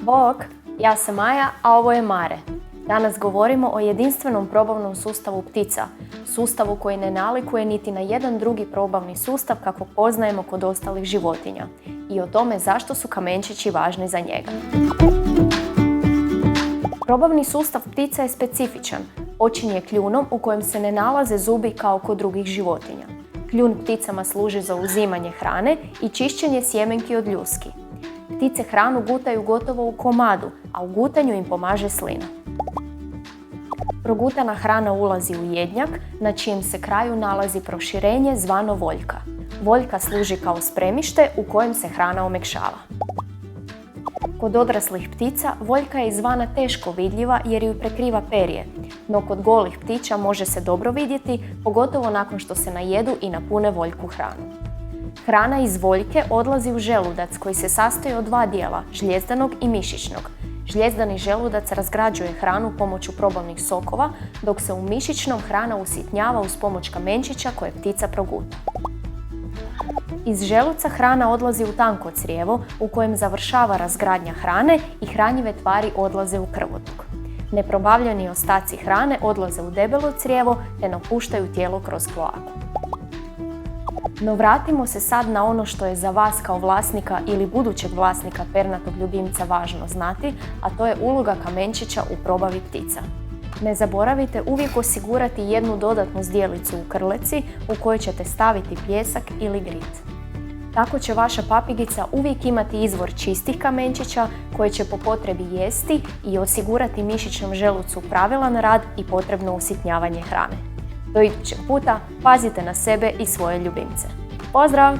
Bok, ja sam Maja, a ovo je Mare. Danas govorimo o jedinstvenom probavnom sustavu ptica, sustavu koji ne nalikuje niti na jedan drugi probavni sustav kako poznajemo kod ostalih životinja i o tome zašto su kamenčići važni za njega. Probavni sustav ptica je specifičan, počinje kljunom u kojem se ne nalaze zubi kao kod drugih životinja. Kljun pticama služi za uzimanje hrane i čišćenje sjemenki od ljuski. Ptice hranu gutaju gotovo u komadu, a u gutanju im pomaže slina. Progutana hrana ulazi u jednjak, na čijem se kraju nalazi proširenje zvano voljka. Voljka služi kao spremište u kojem se hrana omekšava. Kod odraslih ptica voljka je izvana teško vidljiva jer ju prekriva perje, no kod golih ptića može se dobro vidjeti, pogotovo nakon što se najedu i napune voljku hranu. Hrana iz voljke odlazi u želudac koji se sastoji od dva dijela, žljezdanog i mišićnog. Žljezdani želudac razgrađuje hranu pomoću probavnih sokova, dok se u mišićnom hrana usitnjava uz pomoć kamenčića koje ptica proguta. Iz želuca hrana odlazi u tanko crijevo u kojem završava razgradnja hrane i hranjive tvari odlaze u krvotok. Neprobavljeni ostaci hrane odlaze u debelo crijevo te napuštaju tijelo kroz kloaku. No vratimo se sad na ono što je za vas kao vlasnika ili budućeg vlasnika pernatog ljubimca važno znati, a to je uloga kamenčića u probavi ptica. Ne zaboravite uvijek osigurati jednu dodatnu zdjelicu u krletci u kojoj ćete staviti pijesak ili grit. Tako će vaša papigica uvijek imati izvor čistih kamenčića koje će po potrebi jesti i osigurati mišićnom želucu pravilan rad i potrebno usitnjavanje hrane. Do idućeg puta, pazite na sebe i svoje ljubimce. Pozdrav!